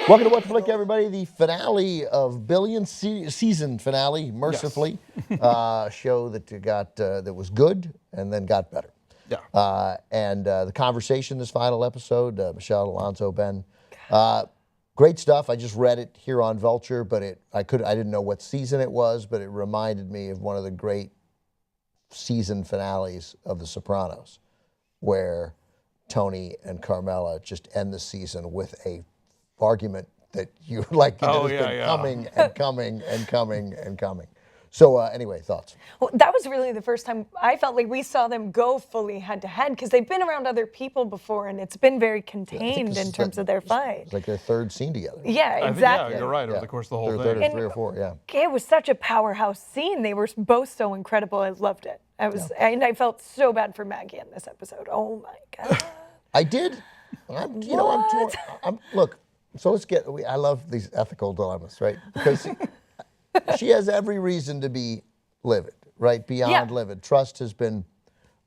Welcome to What the Flick, everybody. The finale of Billion season finale, mercifully, show that was good and then got better. Yeah. And the conversation this final episode, Michelle, Alonso, Ben, great stuff. I just read it here on Vulture, but I didn't know what season it was, but it reminded me of one of the great season finales of The Sopranos, where Tony and Carmela just end the season with a argument that you like has been coming and coming and coming and coming. So anyway, thoughts? Well, that was really the first time I felt like we saw them go fully head to head, because they've been around other people before and it's been very contained in terms of their fight. It's like their third scene together. Yeah, exactly. Yeah, you're right. Over the course of the whole thing. Third or three or four, yeah. It was such a powerhouse scene. They were both so incredible. I loved it. And I felt so bad for Maggie in this episode. Oh my God. I did. I'm torn. Look. So let's get. I love these ethical dilemmas, right? Because she has every reason to be livid, right? Beyond livid. Trust has been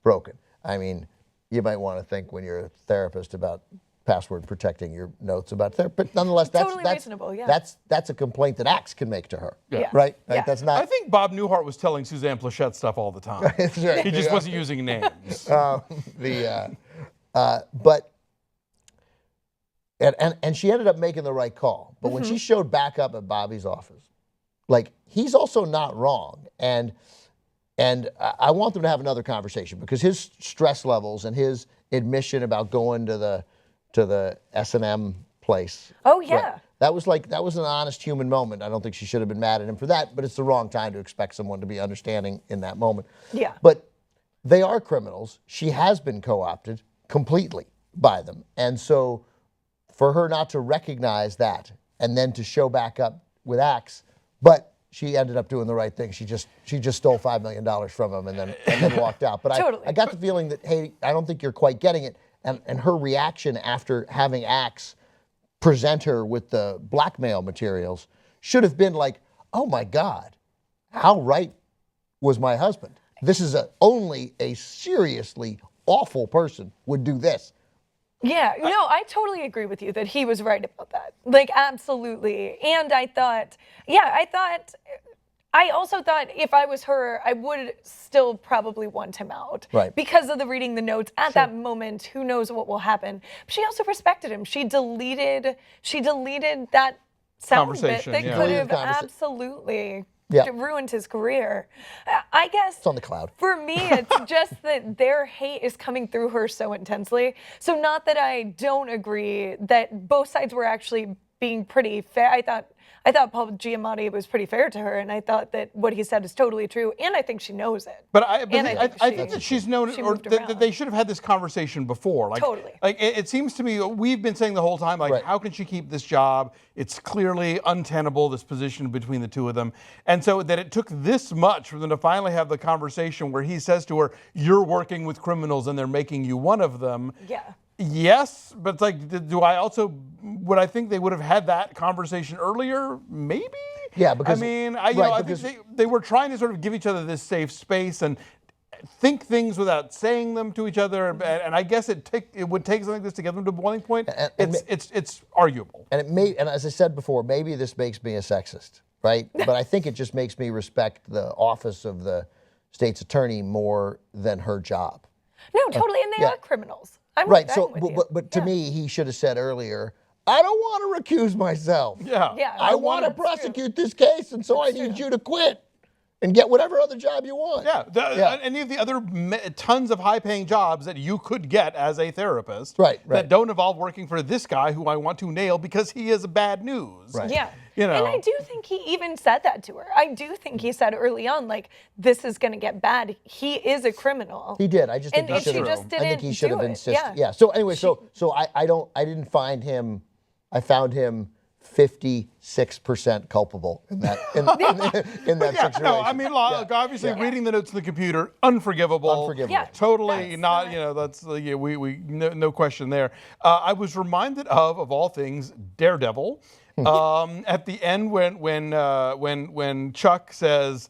broken. I mean, you might want to think when you're a therapist about password protecting your notes about therapy, but nonetheless, that's reasonable. Yeah. That's a complaint that Axe can make to her. Yeah. Right. Yeah. That's not. I think Bob Newhart was telling Suzanne Plachette stuff all the time. Right. He just wasn't using names. But. And she ended up making the right call. But when she showed back up at Bobby's office, like, he's also not wrong. And I want them to have another conversation, because his stress levels and his admission about going to the S&M place. Oh, yeah. Right, that was an honest human moment. I don't think she should have been mad at him for that, but it's the wrong time to expect someone to be understanding in that moment. Yeah. But they are criminals. She has been co-opted completely by them. And so for her not to recognize that and then to show back up with Axe, but she ended up doing the right thing. She just stole $5 million from him and then walked out. But I got the feeling that, hey, I don't think you're quite getting it. And her reaction after having Axe present her with the blackmail materials should have been like, oh my God, how right was my husband? This is only a seriously awful person would do this. Yeah, no, I totally agree with you that he was right about that. Like, absolutely. And I also thought if I was her, I would still probably want him out. Right. Because of the reading the notes at that moment, who knows what will happen. But she also respected him. She deleted that sound bit that could have absolutely ruined his career. I guess it's on the cloud. For me, it's just that their hate is coming through her so intensely. So not that I don't agree that both sides were actually being pretty fair. I thought Paul Giamatti was pretty fair to her, and I thought that what he said is totally true, and I think she knows it. But I think that she's known it, or that they should have had this conversation before. Like, totally. Like, it seems to me, we've been saying the whole time, like, how can she keep this job? It's clearly untenable, this position between the two of them. And so that it took this much for them to finally have the conversation where he says to her, you're working with criminals and they're making you one of them. Yeah. Yes, but it's like, would I think they would have had that conversation earlier? Maybe? Yeah, because... I mean, I think they were trying to sort of give each other this safe space and think things without saying them to each other, and I guess it would take something like this to get them to a boiling point. It's arguable. And as I said before, maybe this makes me a sexist, right? But I think it just makes me respect the office of the state's attorney more than her job. No, totally, and they are criminals. I'm right. So, but to me, he should have said earlier, I don't want to recuse myself. Yeah. I want to prosecute this case, and so I need you to quit and get whatever other job you want. Any of the other tons of high-paying jobs that you could get as a therapist that don't involve working for this guy who I want to nail because he is bad news. Right. Yeah. You know. And I do think he even said that to her. I do think he said early on, like, this is going to get bad. He is a criminal. He did. I just think he should have insisted. Yeah. So anyway, I didn't find him. I found him 56% culpable in that situation. No, I mean, look, obviously reading the notes in the computer, unforgivable. Yeah, totally not. You know, that's we no question there. I was reminded of all things, Daredevil. At the end, when Chuck says,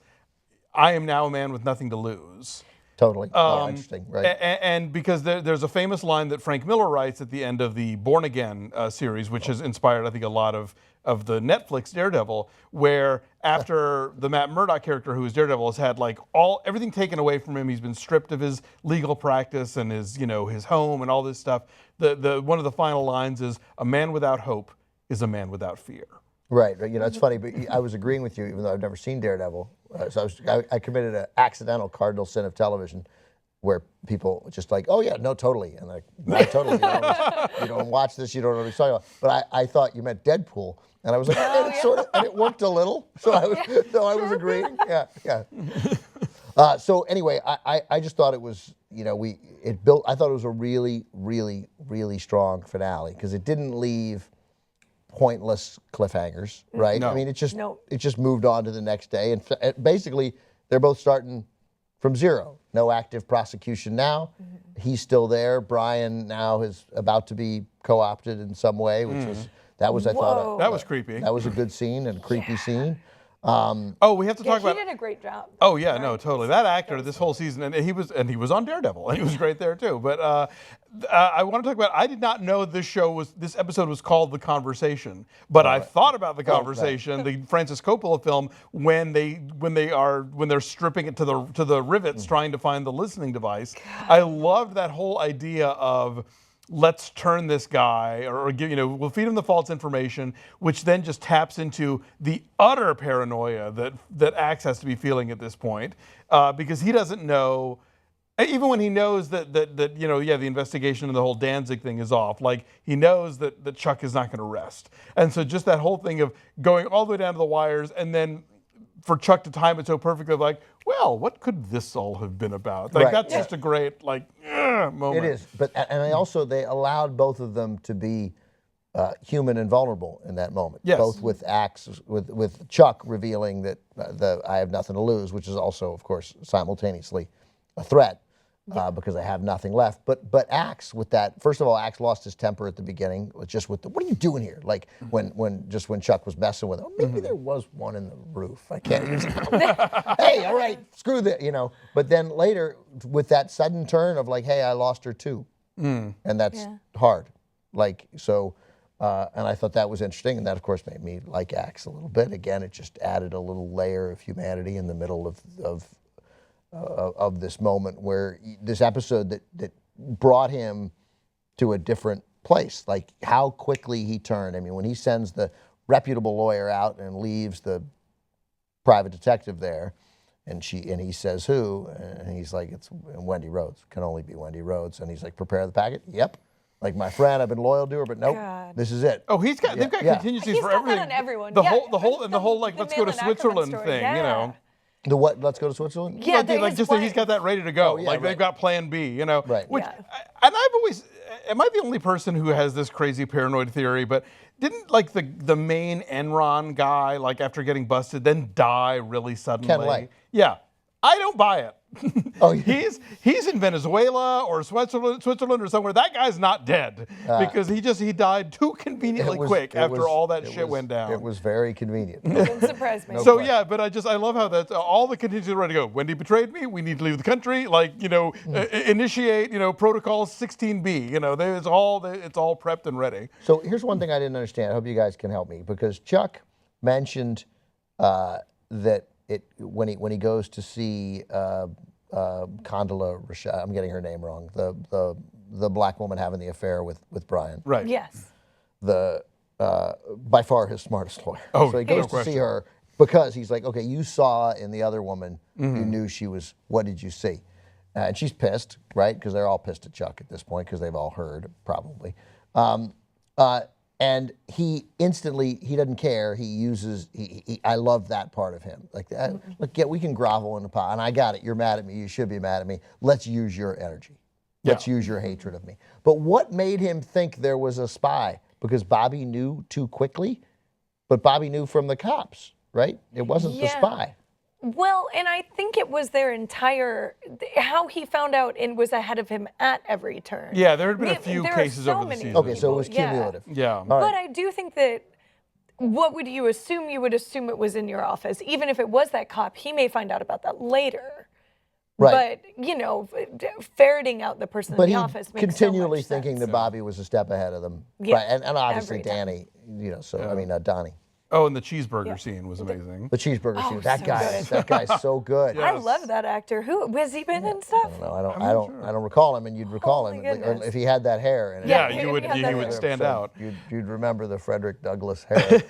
"I am now a man with nothing to lose," Totally. Interesting, right? And because there's a famous line that Frank Miller writes at the end of the Born Again series, which has inspired, I think, a lot of the Netflix Daredevil, where after the Matt Murdock character, who is Daredevil, has had like everything taken away from him, he's been stripped of his legal practice and his home and all this stuff. The one of the final lines is, "A man without hope is a man without fear." Right. It's funny, but I was agreeing with you, even though I've never seen Daredevil. So I committed an accidental cardinal sin of television, where people just like, oh yeah, no, totally, and like, why totally? You don't watch this, you don't know what he's talking about. But I thought you meant Deadpool, and I was like, sort of, and it worked a little. So I was agreeing. Yeah. So anyway, I just thought it was, I thought it was a really, really, really strong finale because it didn't leave pointless cliffhangers, right? No. I mean, it just moved on to the next day, and basically they're both starting from zero. No active prosecution now. He's still there. Brian now is about to be co-opted in some way, which I thought that was creepy. That was a good scene and a creepy scene. We have to talk about. He did a great job. Oh yeah, no, totally. That actor, this whole season, and he was on Daredevil, and he was great there too. But I want to talk about. I did not know this episode was called The Conversation, but I thought about The Conversation, the Francis Coppola film, when they're stripping it to the rivets, trying to find the listening device. I loved that whole idea of, let's turn this guy, or we'll feed him the false information, which then just taps into the utter paranoia that Axe has to be feeling at this point, because he doesn't know, even when he knows that the investigation and the whole Danzig thing is off, like he knows that Chuck is not going to rest, and so just that whole thing of going all the way down to the wires, and then for Chuck to time it so perfectly, like, well, what could this all have been about? Like, that's just a great, moment. It is, they allowed both of them to be human and vulnerable in that moment. Yes. Both with Axe, with Chuck revealing that I have nothing to lose, which is also, of course, simultaneously a threat. Because I have nothing left. But Axe, with that, first of all, Axe lost his temper at the beginning, just with what are you doing here? Like when Chuck was messing with him. Maybe there was one in the roof. I can't use it. Hey, all right, screw that, But then later, with that sudden turn of like, hey, I lost her too. And that's hard. Like, so, and I thought that was interesting. And that, of course, made me like Axe a little bit. Again, it just added a little layer of humanity in the middle of this moment, where this episode that brought him to a different place, like how quickly he turned. I mean, when he sends the reputable lawyer out and leaves the private detective there, and he says who, and he's like, it's Wendy Rhodes, can only be Wendy Rhodes, and he's like, prepare the packet. Yep. Like my friend, I've been loyal to her, but nope, this is it. Oh, they've got contingencies for everything. That on everyone. The whole like, let's go to Switzerland thing, The what? Let's go to Switzerland? Yeah, just that he's got that ready to go. They've got plan B, Right. Which, and I've always, am I the only person who has this crazy paranoid theory, but didn't like the main Enron guy, like after getting busted, then die really suddenly? Ken Lay. Yeah. I don't buy it. Oh, yeah. He's in Venezuela or Switzerland or somewhere. That guy's not dead because he died too conveniently quick after all that shit went down. It was very convenient. Doesn't surprise me. So yeah, but I love how that's all the contingencies are ready to go. Wendy betrayed me. We need to leave the country. Like initiate protocol 16B. It's all prepped and ready. So here's one thing I didn't understand. I hope you guys can help me, because Chuck mentioned that when he goes to see Condola Rashad, I'm getting her name wrong, the black woman having the affair with Brian. Right. Yes. By far his smartest lawyer. Oh, so he goes to see her because he's like, okay, you saw in the other woman, you knew she was, what did you see? And she's pissed, right? Because they're all pissed at Chuck at this point because they've all heard, probably. And he instantly, he doesn't care. He uses, I love that part of him. Like, look, we can grovel in the pot, and I got it. You're mad at me. You should be mad at me. Let's use your energy. Let's use your hatred of me. But what made him think there was a spy? Because Bobby knew too quickly, but Bobby knew from the cops, right? It wasn't the spy. Well, and I think it was their how he found out and was ahead of him at every turn. Yeah, there had been a few cases over the season. Okay, so it was cumulative. Yeah. But I do think that, what would you assume? You would assume it was in your office. Even if it was that cop, he may find out about that later. Right. But, ferreting out the person But in he the office makes continually so much thinking sense. that Bobby was a step ahead of them. Yeah, Right. And obviously every time. Danny, Donnie. Oh, and the cheeseburger scene was amazing. The cheeseburger scene. That so guy, good. that guy's so good. I love that actor. Who has he been in stuff? No, I don't recall him, and you'd recall Holy him or goodness. if he had that hair. And Yeah, Yeah, you would he had that stand out. You'd remember the Frederick Douglass hair.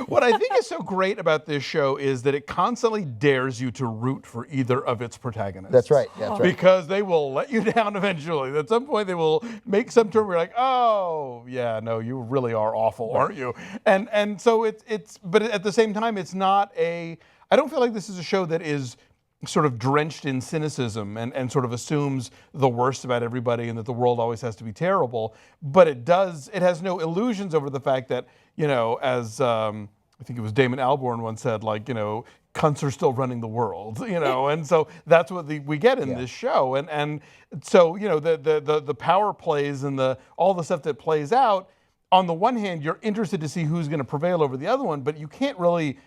What I think is so great about this show is that it constantly dares you to root for either of its protagonists. That's right. That's right. Because they will let you down eventually. At some point, they will make some turn where you're like, oh, yeah, no, you really are awful, aren't you? And so but at the same time, it's not I don't feel like this is a show that is sort of drenched in cynicism and sort of assumes the worst about everybody and that the world always has to be terrible. But it has no illusions over the fact that, as I think it was Damon Albarn once said, like, cunts are still running the world, and so that's what we get in this show. And so, the power plays and all the stuff that plays out, on the one hand, you're interested to see who's going to prevail over the other one, but you can't really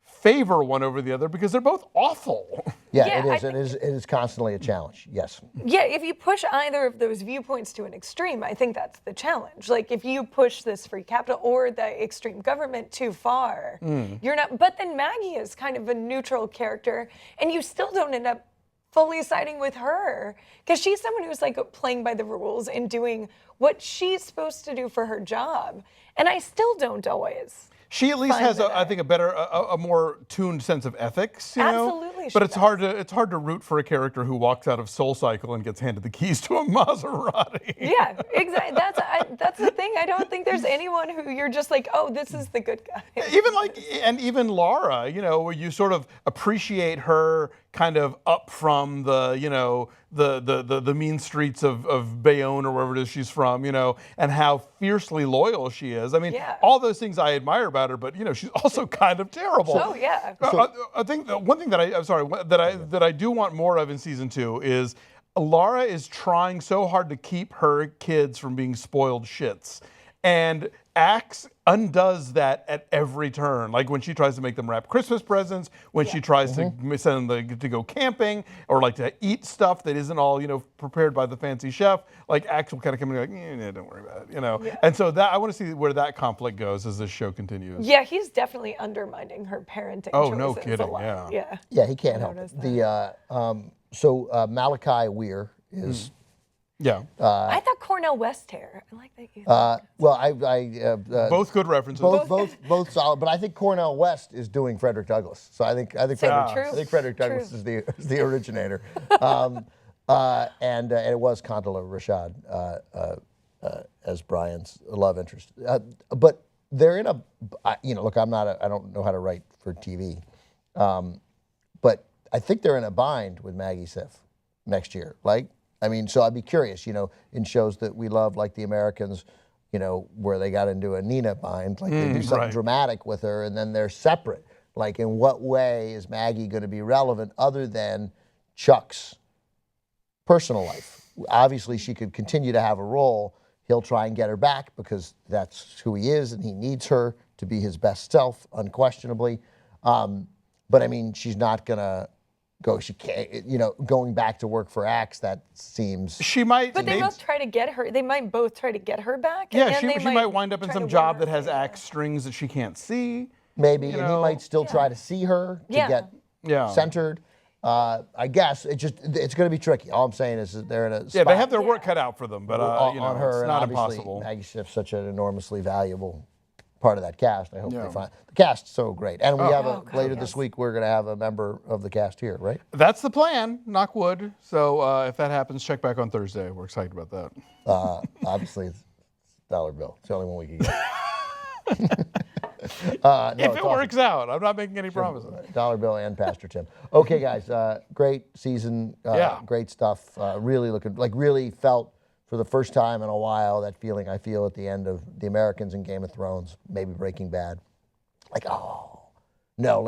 favor one over the other because they're both awful. Yeah, Yeah, it is constantly a challenge. Yes. Yeah, if you push either of those viewpoints to an extreme, I think that's the challenge. Like if you push this free capital or the extreme government too far, you're not. But then Maggie is kind of a neutral character, and you still don't end up fully siding with her because she's someone who's like playing by the rules and doing what she's supposed to do for her job. And I still don't always. She at least has, with I think, a more tuned sense of ethics. Absolutely, But she it's hard to root for a character who walks out of Soul Cycle and gets handed the keys to a Maserati. Yeah, exactly. That's the thing. I don't think there's anyone who you're just like, oh, this is the good guy. Even Laura, where you sort of appreciate her kind of up from the mean streets of Bayonne or wherever it is she's from, and how fiercely loyal she is. I mean, all those things I admire about her, but she's also kind of terrible. Oh yeah. I think the one thing that I do want more of in season 2 is Laura is trying so hard to keep her kids from being spoiled shits. And Axe undoes that at every turn. Like when she tries to make them wrap Christmas presents, when she tries to send them to go camping, or like to eat stuff that isn't all, prepared by the fancy chef. Like Axe will kind of come in and be like, don't worry about it, Yeah. And so that I want to see where that conflict goes as this show continues. Yeah, he's definitely undermining her parenting Oh, choices no kidding, a lot. yeah. Yeah. He can't help noticed it. So Malachi Weir is. Yeah. I thought Cornell West hair. I like that you. Both good references. Both solid, but I think Cornell West is doing Frederick Douglass. So I think Frederick Douglass is the originator. And it was Condola Rashad as Brian's love interest. But they're in look, I don't know how to write for TV, but I think they're in a bind with Maggie Siff next year. So I'd be curious, in shows that we love, like The Americans, where they got into a Nina bind, like they do something dramatic with her and then they're separate. Like, in what way is Maggie going to be relevant other than Chuck's personal life? Obviously, she could continue to have a role. He'll try and get her back because that's who he is and he needs her to be his best self, unquestionably. But I mean, she's not going to go. She can't, going back to work for Axe, that seems. She might. But they both try to get her. They might both try to get her back. Yeah, she might wind up in some job that has Axe strings that she can't see. Maybe, and he might still try to see her to get centered. I guess it's going to be tricky. All I'm saying is that they're in a spot they have their work cut out for them, but on her, it's not and obviously impossible. Maggie Schiff's such an enormously valuable part of that cast. I hope they find the cast's so great. And we have later this week we're going to have a member of the cast here, right? That's the plan. Knock wood. So if that happens, check back on Thursday. We're excited about that. Obviously, it's Dollar Bill. It's the only one we can get. If it works out, I'm not making any promises. Dollar Bill and Pastor Tim. Okay, guys, great season, great stuff. Really felt for the first time in a while that feeling I feel at the end of The Americans and Game of Thrones, maybe Breaking Bad.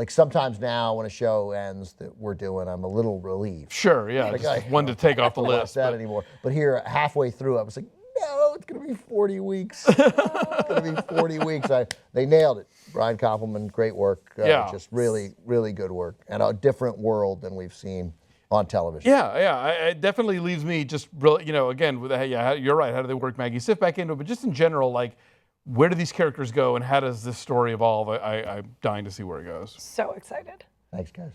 Sometimes now when a show ends that we're doing, I'm a little relieved. Sure, yeah, just one to take off the list. That anymore. But here, halfway through, I was like, no, it's going to be 40 weeks. It's going to be 40 weeks. They nailed it. Brian Koppelman, great work. Just really, really good work. And a different world than we've seen. on television. Yeah. It definitely leaves me just, again, with you're right. How do they work Maggie Siff back into it? But just in general, like, where do these characters go and how does this story evolve? I'm dying to see where it goes. So excited. Thanks, guys.